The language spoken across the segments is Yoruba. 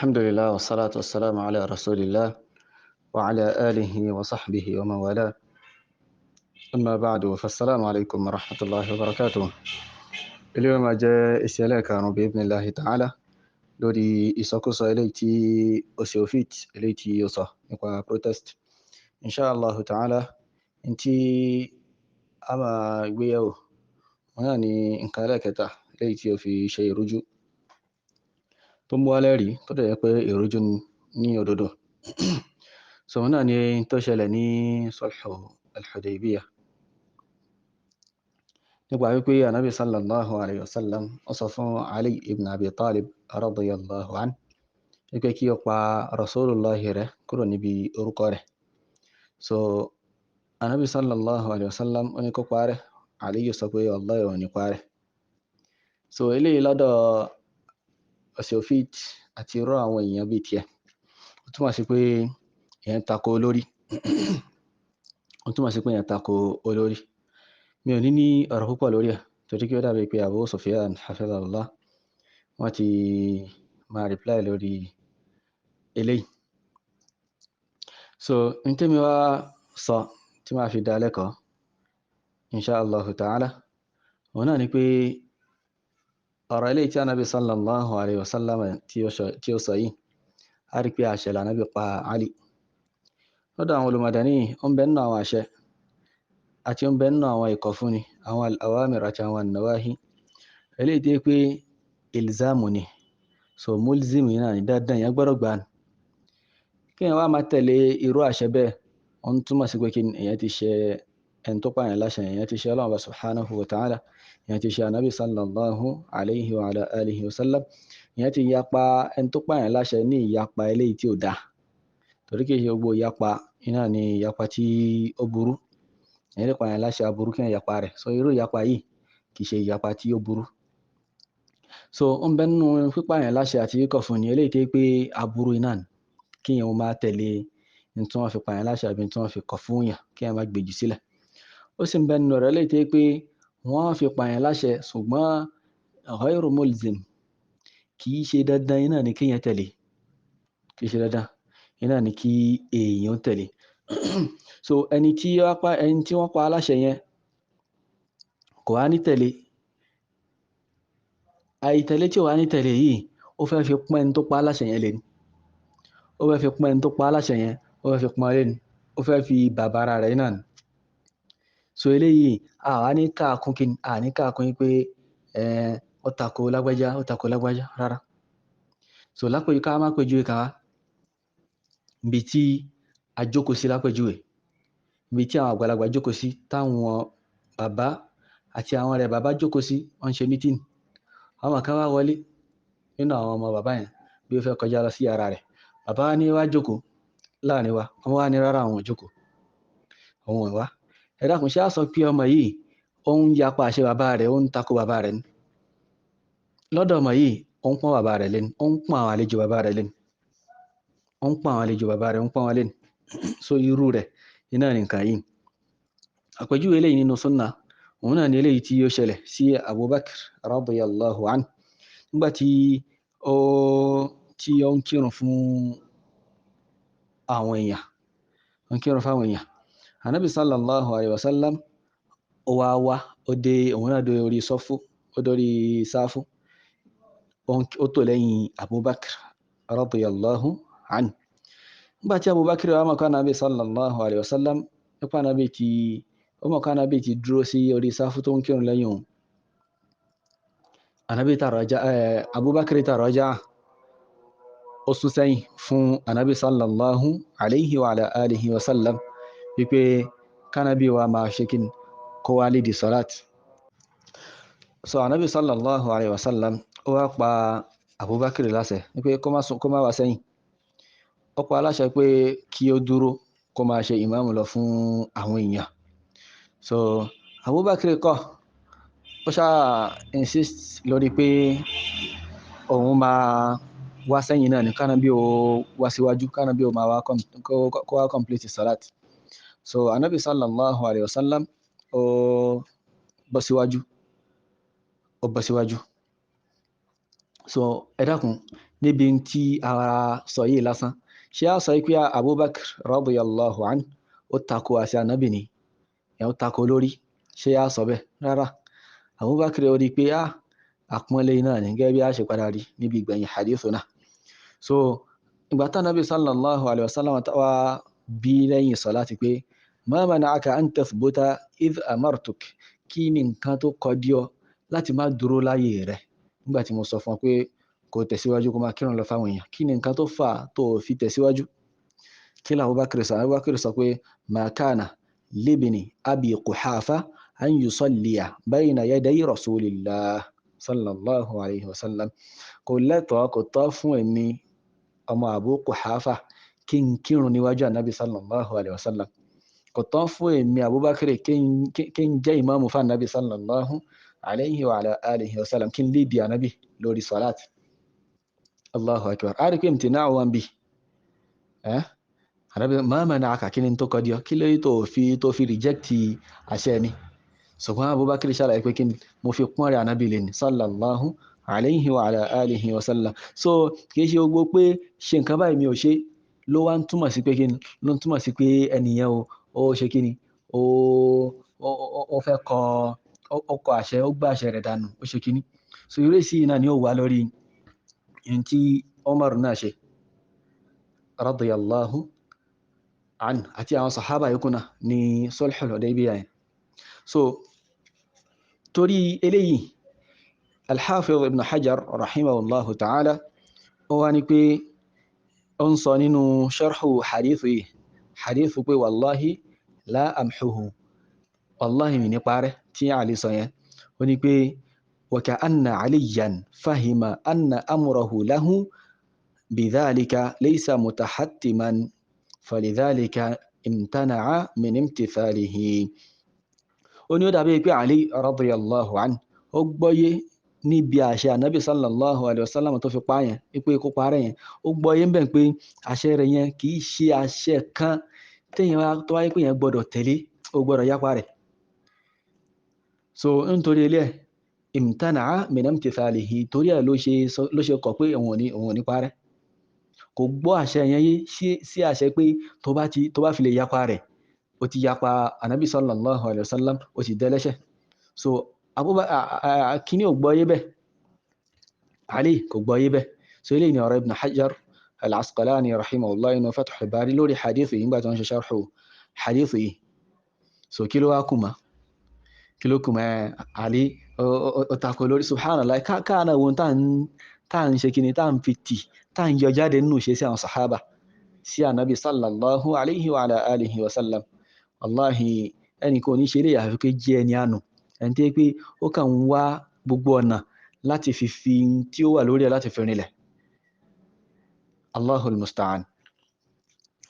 الحمد لله والصلاة والسلام على رسول الله وعلى آله وصحبه ومن والاه. أما بعد فالسلام عليكم ورحمة الله وبركاته. اليوم جاء إسيالاك بإذن الله تعالى لوري إساكوسا إليتي أسيوفيت إليتي يوصى نقوى بروتست إن شاء الله تعالى إنتي أما ويو يعني إن كالاكتا إليتي في شيء رجو ثم والاري تدى يقوى رجو ني òdodo. So náà ni tó ṣẹlẹ̀ ní sulhu al-Hudaybiyah nípa wípé Ànábì sallallahu alayhi wa sallam ó sọ fún Ali ibn Abi Talib radiyallahu anhu wípé kí ó pa Rasulullahi rẹ̀ kúrò níbi orúkọ rẹ̀. So Ànábì sallallahu alayhi wa sallam ó ní kó parẹ́, Ali yóò sọ pé wallahi ò ní parẹ́. So eléyìí lọ́dọ̀ Ọ̀sẹ̀òfíìt àti irú àwọn èèyàn bíi tiẹ̀ ó túmọ̀ sí pé èèyàn tako olórí ó túmọ̀ sí pé èèyàn tako olórí. Mi ò ní ọ̀rọ̀ púpọ̀ lórí ẹ̀ torí kí ó dàbí pé Abu Sufyan hafizahullah wọ́n ti máa reply lórí eléyìí. So n tẹ́mi wá sọ tí máa fi dá lẹ́kọ̀ọ́ insha Allah ta'ala òun náà ni pé ọ̀rọ̀ eléyìí tí Ànábì sallallahu alayhi wa sallam tí ó sọ yìí a rí pé àṣẹ l'Ànábì pa Ali. Lọ́dọ̀ àwọn olùmọ̀dání ó ń bẹ nínú àwọn àṣẹ àti ó ń bẹ nínú àwọn ìkọ̀fúnni àwọn al-awamir àti àwọn an-nawahi eléyìí tí pé ilzamu ni, so mulzim yìí náà ni dandan yẹn gbọ́dọ̀ gbà ní. Kí èèyàn wá máa tẹ̀lé irú àṣẹ bẹ́ẹ̀ ó ń túmọ̀ sí pé kí èèyàn ti ṣe ẹni tó pààyàn láṣẹ, èèyàn ti ṣe Ọlọ́run subhanahu wa ta'ala, èèyàn ti ṣe Ànábì sallallahu alayhi wa ala alihi wa sallam, èèyàn ti yapa ẹni tó pààyàn láṣẹ ní ìyapa eléyìí tí ò dáa torí kì í ṣe gbogbo ìyapa iná ni ìyapa tí ó burú. Èèyàn lè pààyàn láṣẹ aburú kí èèyàn yapa rẹ̀, so irú ìyapa yìí kì í ṣe ìyapa tí ó burú. So ó ń bẹ nínú pípààyàn láṣẹ àti kíkọ̀ fún ni eléyìí tí pé aburú iná ni kí èèyàn máa tẹ̀lé ní tí wọ́n fi pààyàn láṣẹ àbí tí wọ́n fi kọ̀ fún yàn kí èèyàn má gbèjì sílẹ̀. Ó sì ń bẹ nínú rẹ̀ eléyìí tí pé wọ́n fi pààyàn láṣẹ ṣùgbọ́n ghayru mulzim, kì í ṣe dandan iná ni kí èèyàn tẹ̀lé, kì í ṣe dandan iná ni kí èèyàn tẹ̀lé. So ẹni tí wọ́n pa láṣẹ yẹn kò wá ní tẹ̀lé, àìtẹ̀lé tí ó wá ní tẹ̀lé yìí ó fẹ́ fi pọ́n ẹni tó pa láṣẹ yẹn lé ní, ó fẹ́ fi pọ́n ẹni tó pa láṣẹ yẹn, ó fẹ́ fi pọ́n lé ní, ó fẹ́ fi bàbára rẹ̀ náà ni. So eléyìí àwa ní káàkún kí a ní káàkún pé ó tako lágbájá rárá. So lápèjú ká má péjú ká ibi tí a jókòó sí, lápèjúwe ibi tí àwọn àgbàlagbà jókòó sí táwọn bàbá àti àwọn rẹ̀ bàbá jókòó sí wọ́n ṣe meeting. Àwọn kan wá wọlé nínú àwọn ọmọ bàbá yẹn bí ó fẹ́ kọjá lọ sí yàrá rẹ̀, bàbá wa ní wá jókòó láàrin wa, ọmọ wa ní rárá àwọn ò jókòó, àwọn ò wá. Ẹ dákun ṣé a sọ pé ọmọ yìí ó ń yapa àṣẹ bàbá rẹ̀, ó ń tako bàbá rẹ̀ ni? Lọ́dọ̀ ọmọ yìí ó ń pọ́n bàbá rẹ̀ lé ní, ó ń pọ́n àwọn àlejò bàbá rẹ̀ lé ní, ó ń pọ́n àwọn àlejò bàbá rẹ̀, ó ń pọ́n wọn lé ní. So irú rẹ̀ iná ni nǹkan yìí. Àpèjúwe eléyìí nínú sunnah òun náà ni eléyìí tí ó ṣẹlẹ̀ sí Abubakar radiyallahu anhu nígbà tí ó ń kírun fún àwọn èèyàn, ó ń kírun fún àwọn èèyàn. Ànábì sallallahu alayhi wa sallam ó wá ó dé òun náà dé orí sọ́fù, ó dórí sáfù, ó tò lẹ́yìn Abubakar radiyallahu anhu. Nígbà tí Abubakar wá mọ̀ ká Ànábì sallallahu alayhi wa sallam nípa Ànábì ti dúró sí orí sáfù tó ń kírun lẹ́yìn òun. Abubakar taraja ó sún sẹ́yìn fún Ànábì sallallahu alayhi wa ala alihi wa sallam wípé kánàbí wa máa ṣe kí kó wá lédi salat. So Ànábì sallallahu alayhi wa sallam ó wá pa Abubakar láṣẹ wípé kó má wá sẹ́yìn. Ó pa láṣẹ pé kí ó dúró kó máa ṣe ìmáàmù lọ fún àwọn èèyàn. So Abubakar kọ̀, ó ṣáà insist lórí pé òun máa wá sẹ́yìn náà ni kánàbí ó wá síwájú, kánàbí ó máa wá kó wá complete salat. So Ànábì sallallahu alayhi wa sallam ó bọ́ síwájú so ẹ dákun níbi tí a sọ yìí lásán ṣé a sọ pé Abubakar radiyallahu anhu ó tako àṣẹ ànábì ni ẹ̀ ó tako lórí ṣé a sọ bẹ́ẹ̀ rárá Abubakar ó rí pé àpọ́nlé náà ní gẹ́gẹ́ bí a ṣe padà rí níbi ìgbẹ̀yìn hadith náà so ìgbà tá nàbí sallallahu alaihi wasallam wá bí lẹ́yìn sọ̀láti pé ma mana'aka an tathbuta idh amartuk kí ni nǹkan tó kọ dí ọ láti má dúró láyé rẹ̀ nígbà tí mo sọ fún ọ pé kò tẹ̀síwájú kó máa kírun lọ fáwọn èèyàn kí ni nǹkan tó fà tó fi tẹ̀síwájú kí la Abubakar sọ pé ma kana libni abi Quhafa an yusalliya bayna yaday rasulillah sallallahu alaihi wasallam kò lẹ́tọ̀ọ́ kò tọ́ fún ẹ̀mí ọmọ Abu Quhafa kí n kírun níwájú ànábì sallallahu alaihi wasallam kò tọ́ fún èmi Abubakar kí n jẹ́ ìmáàmù fún ànábì sallallahu alaihi wa ala alihi wasallam kí n lè di ànábì lórí salat Allahu akbar a rí pé mtí náà wọ́n bí ànábì ma mana'aka kí ni tó kọ́ díọ̀ kí lórí tó fi rejecti àṣẹ mi ṣùgbọ́n Abubakar ṣàlàyé pé kí mo fi pọ́n rẹ̀ ànábì lè ní sallallahu alaihi wa ala alihi wasallam so kìí ṣe gbogbo pé ṣe nǹkan báyìí mi ò ṣe ló wá ń túmọ̀ sí pé kíni ló ń túmọ̀ sí pé ẹnìyàn ó ṣe kíni ó fẹ́ kọ àṣẹ ó gbá àṣẹ rẹ̀ dànù ó ṣe kíni so irú èsì náà ni ó wà lórí in tí Umar náà ṣe radiyallahu anhu àti àwọn sahaba yòókù náà ní sulhul Hudaybiyah so torí eléyìí Al-Hafiz Ibn Hajar rahimahullahu ta'ala ó wá ní pé ó ń sọ nínú sharhu hadithu pé wallahi la amhuhu wallahi mi ní parẹ́ tí Ali sọ yẹn ó ní pé wa ka'anna Aliyan fahima anna amrahu lahu bidhalika laysa mutahattiman falidhalika imtana'a min imtithalihi ó ní ó dàbí pé Ali radiyallahu anhu ó gbọ́yé níbi àṣẹ ànábì sallallahu alaihi wasallam tó fi pààyàn ipé kó parẹ́ yẹn ó gbọ́yé ń bẹ̀ pé àṣẹ rẹ̀ yẹn kìí ṣe àṣẹ kan téèyàn tó wáyé pé yẹn gbọ́dọ̀ tẹ̀lé ó gbọ́dọ̀ yápa rẹ̀ so nítorí ilé imtana'a min imtithalihi torí ẹ̀ ló ṣe kọ̀ pé òun ò ní parẹ́ kò gbọ́ àṣẹ yẹn yé sí àṣẹ pé tó bá fi lè yápa rẹ̀ ó ti yapa ànábì sallallahu alaihi wasallam ó ti dẹ́lẹ́ṣẹ̀ so kíní ò gbọ́yé bẹ́ Ali kò gbọ́yé bẹ́ so ilé ni ọ̀rọ̀ Ibn Hajar al-Asqalani rahimahullah inú Fathul Bari lórí hadithu yìí gbàtí wọ́n ṣe sharhu hadithu yìí so kí ló wá kùmọ̀ Ali ó tako lórí subhanallah káàna wọn tá ń ṣe kíní tá ń fi tì tá ń yọ jáde nínú ṣe sí àwọn sahaba sí ànábì sallallahu alaihi wa ala alihi wa sallam wallahi ẹni kò ní ṣe lè àfikẹ́ jẹ́ ẹni ànù ẹni tí pé ó kàn ń wá gbogbo ọ̀nà láti fi tí ó wà lórí ẹ̀ láti fi rinlẹ̀ Allahul musta'an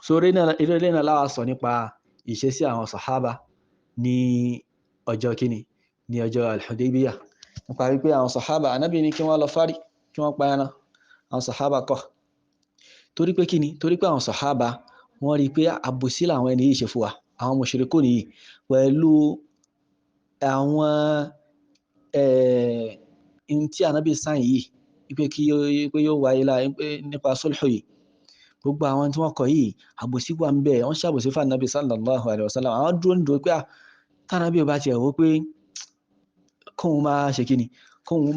so ilé náà láwá sọ nípa ìṣesí àwọn sàhábà ní ọjọ́ kíni ní ọjọ́ al-Hudaybiyah nípa wípé àwọn sàhábà anábì ní kí wọ́n lọ fárí kí wọ́n pa ẹran àwọn sàhábà kọ̀ torí pé kíni torí pé àwọn sàhábà wọ́n rí pé àbòsí làwọn ẹni yìí ṣe fún wa àwọn mushrikun yìí pẹ̀lú àwọn in tí ànábì sáyìn yìí wípé yóò wáyé nípa sulhu yìí gbogbo àwọn tí wọ́n kọ̀ yìí àbòsí wà ń bẹ wọ́n ṣàbòsí fún ànábì sallallahu alaihi wasallam àwọn dúró nídò pé tànábì ò bá ti ẹ̀wọ́ pé kóhun máa ṣe kíni kóhun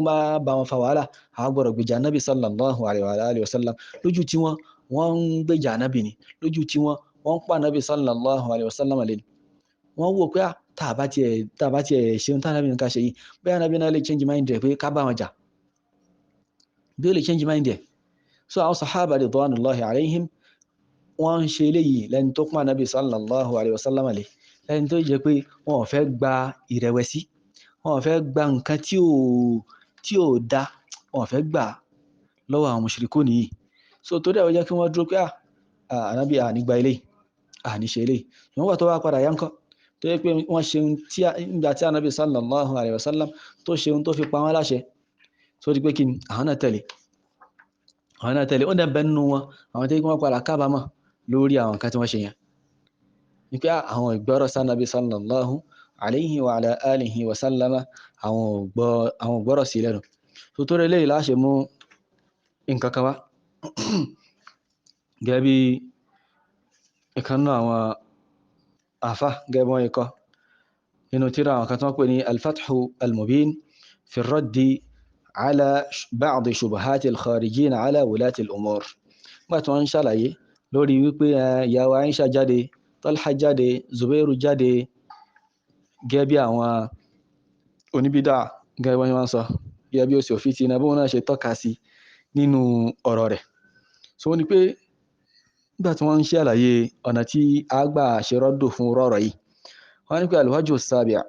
máa bá wọn fa wàhálà àwọn gbọ́dọ̀ gbèjà ànábì sallallahu alaihi wasallam lójú tí wọ́n ń gbèjà ànábì ni lójú tí wọ́n ń pa ànábì sallallahu alaihi wasallam lẹ́nu wọ́n wò pé tàbá tí ẹ̀ ṣeun tàbí ní ká ṣe yìí bẹ́ẹ̀ ànábì náà lè change mind rẹ̀ pé ká bá wọn jà bí ó lè change mind rẹ̀ so àwọn sahaba ridwanullahi alaihim wọ́n ń ṣe eléyìí lẹ́ni tó pọ́n ànábì sallallahu alaihi wasallam lè lẹ́ni tó jẹ́ pé wọ́n ò fẹ́ gba ìrẹ̀wẹ̀sí wọ́n ò fẹ́ gba nǹkan tí ò dá wọ́n ò fẹ́ gbà lọ́wọ́ àwọn mushrikun nìyí so tó dẹ̀ jẹ́ kí wọ́n dúró pé ànábì ànígbà eléyìí àníṣe eléyìí wọ́n wà tó wá padà yánkọ́ tó yẹ pé wọ́n ṣeun tí ìgbà tí ànábì sallallahu alaihi wasallam tó ṣeun tó fi pa wọ́n láṣẹ tó di pé kí àwọn náà tẹ̀lé ó dẹ̀ bẹ́nu wọn àwọn tí wọ́n padà kábàámọ̀ lórí àwọn nǹkan tí wọ́n ṣe yẹn ní pé àwọn ìgbọ́rọ̀ sánàbí sallallahu alaihi wa ala alihi wa sallama àwọn ìgbọ́rọ̀ sí lẹ́nu so tó rẹ̀ lẹ́yìn láṣẹ mú nǹkan kan wá gẹ́gẹ́ bí ìkan náà àwọn àfá gẹ́gẹ́ bí wọ́n ikọ́ nínú tírà àwọn kan tí wọ́n pè ní al-Fathu al-Mubin fi ar-raddi ala ba'd shubuhati al-kharijin ala wulati al-umur nígbà tí wọ́n ń ṣàlàyé lórí wípé ìyàwó Aisha jáde, Talha jáde, Zubairu jáde gẹ́gẹ́ bí àwọn oníbídà gẹ́gẹ́ bí wọ́n sọ gẹ́gẹ́ bí ó sì òfin ti iná bóun náà ṣe tọ́ka sí nínú ọ̀rọ̀ rẹ̀. So wọ́n ní pé nígbà tí wọ́n ń ṣe àlàyé ọ̀nà tí a gbà ṣe rọ́dù fún ọ̀rọ̀ yìí wọ́n ní pé al-wajhu as-sabi'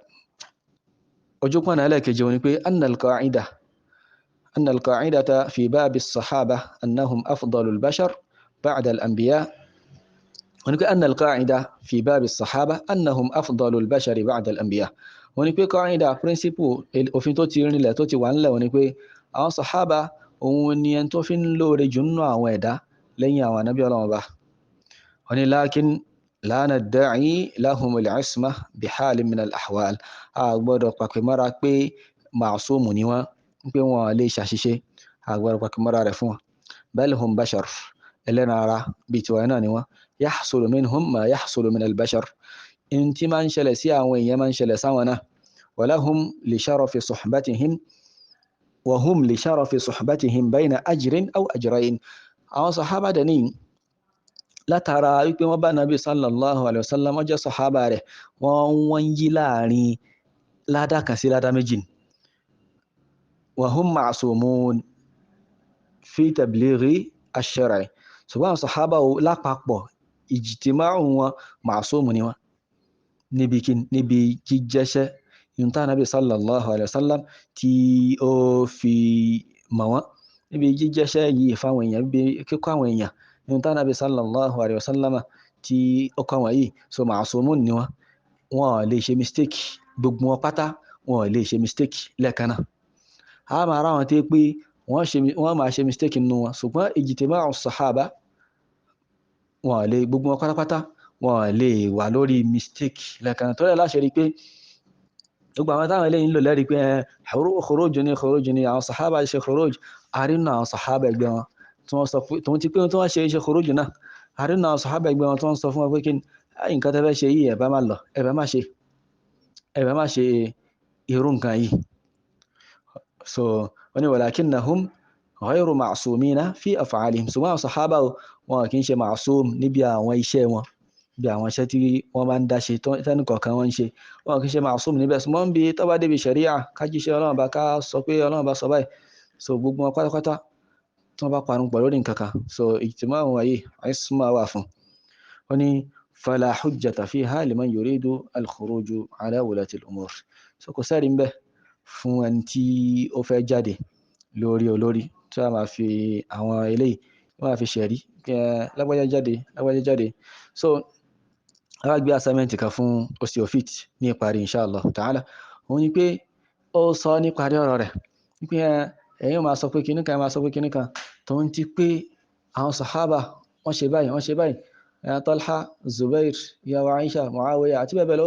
ojúpọ̀nà ẹlẹ́ẹ̀kejì wọ́n ní pé anna al-qa'idata fi bab as-sahaba annahum afdalul bashar ba'da al-anbiya wọ́n ní pé anna al-qa'ida fi bab as-sahaba annahum afdalul bashar ba'da al-anbiya wọ́n ní pé qa'ida principle òfin tó ti rinlẹ̀ tó ti wà nílẹ̀ wọ́n ní pé àwọn sahaba òun ni ẹni tó fi ń lóore jù nínú àwọn ẹ̀dá lẹ́yìn àwọn ànábì Ọlọ́run Ọba wọ́n ní lakin la nadda'i lahum al-isma bi halin min al-ahwal a gbọ́dọ̀ pàpẹ mọ́ra pé ma'sumu ni wọ́n pé wọ́n lè ṣàṣìṣe a gbọ́dọ̀ pàpẹ mọ́ra rẹ̀ fún wọn bal hum bashar ẹlẹ́ran ara bíi tiwa náà ni wọ́n yahsulu minhum ma yahsulu min al-bashar in tí máa ń ṣẹlẹ̀ sí àwọn èèyàn máa ń ṣẹlẹ̀ sáwọn náà wa lahum li sharafi suhbatihim wa hum li sharafi suhbatihim bayna ajrin aw ajrayn àwọn sàhábà dẹ̀ ní látara wípé wọ́n bá nàbí sallallahu alaihi wasallam wọ́n jẹ́ sàhábà rẹ̀ wọ́n yí láàrin ládá kan sí ládá méjì wa hum ma'sumun fi tablighi ash-shar'i ṣùgbọ́n àwọn sàhábà lápapọ̀ ijtima'u wọn ma'sumu ni wọ́n níbi jíjẹ́ṣẹ́ yunta nàbí sallallahu alaihi wasallam tí ó fi mọ̀ wọ́n níbi jíjẹ́ṣẹ́ yìí fáwọn èèyàn bí kíkọ́ àwọn èèyàn nínú tá nàbí sallallahu alaihi wasallam tí ó kọ́ wọ̀nyí so ma'sumun ni wọ́n lè ṣe mistake gbogbo wọn pátá wọ́n lè ṣe mistake lẹ́ẹ̀kan náà a máa ra wọn tí pé wọ́n máa ṣe mistake nínú wọn ṣùgbọ́n ijtima'u sahaba wọ́n lè gbogbo wọn pátápátá wọ́n lè wà lórí mistake lẹ́ẹ̀kan náà tó rẹ̀ láṣẹ rí pé gbogbo àwọn táwọn eléyìí ń lò lẹ́rìí pé khuruj ni àwọn sahaba ṣe khuruj àrínú àwọn sahaba ẹgbẹ́ wọn tí wọ́n sọ pé tó ti pé tí wọ́n ṣe khuruj náà àrínú àwọn sahaba ẹgbẹ́ wọn tí wọ́n sọ fún wọn pé kí nǹkan tẹ́fẹ́ ṣe yìí ẹ̀bá máa lọ ẹ̀bá máa ṣe irú nǹkan yìí so wọ́n ní walakinnahum ghayru ma'sumina fi af'alihim ṣùgbọ́n àwọn sahaba wọn kì í ṣe ma'sum níbi àwọn iṣẹ́ wọn bí àwọn iṣẹ́ tí wọ́n máa ń dá ṣe tẹ́nì kọ̀ọ̀kan wọ́n ń ṣe wọn kì í ṣe ma'sum níbẹ̀ ṣùgbọ́n bí tó bá débi ṣẹ̀ríà ká jíṣẹ́ Ọlọ́run bá ká sọ pé Ọlọ́run bá sọ báyìí so gbogbo wọn pátápátá tí wọ́n bá parun pọ̀ lórí nǹkan kan so ijtima'u wáyé isma wà fún wọn ni fala hujjata fiha liman yuridu al-khuruj ala wulati al-umur so kò sẹ́rí ń bẹ fún ẹni tí ó fẹ́ jáde lórí olórí tí a máa fi àwọn eléyìí wọ́n máa fi ṣẹ̀rí lágbájá jáde so a gbé assignment kan fún osteophyte ní ìparí inshallah ta'ala òun ni pé ó sọ ní parí ọ̀rọ̀ rẹ̀ wípé ẹ̀yin máa sọ pé kíní kan tó ń ti pé àwọn sàhábà wọ́n ṣe báyìí Talha, Zubair, ìyàwó Aisha, Muawiya àti bẹ́ẹ̀ bẹ́ẹ̀ lọ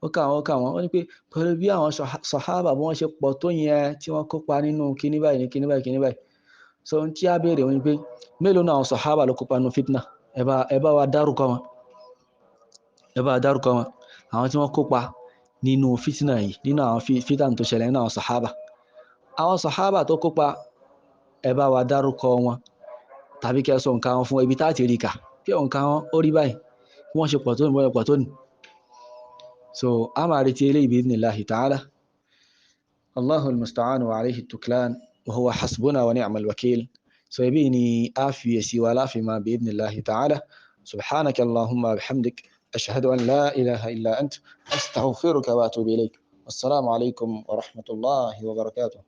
ó kà wọ́n ó ní pé pẹ̀lú bí àwọn sàhábà bí wọ́n ṣe pọ̀ tó yẹn tí wọ́n kópa nínú kíní báyìí so ohun tí a béèrè wọn ni pé mélòó náà àwọn sàhábà ló kópa nínú fitna ẹ bá wa dárúkọ wọn àwọn tí wọ́n kópa nínú fitna yìí nínú àwọn fitna tó ṣẹlẹ̀ nínú àwọn sàhábà tó kópa ẹ bá wa dárúkọ wọn tàbí kẹ́ sọ nǹkan wọn fún ibi táàtì rí kà kí nǹkan wọn ó rí báyìí wọ́n ṣe pọ̀ tó ní so a máa retí eléyìí bi'idhnillahi ta'ala Allahu al-musta'an wa alayhi at-tuklan wa huwa hasbuna wa ni'mal wakil so ibi ni a fi èsì wa láfi ma bi'idhnillahi ta'ala subhanaka Allahumma bihamdik ashhadu an la ilaha illa ant astaghfiruka wa atubu ilayk wassalamu alaykum wa rahmatullahi wa barakatuh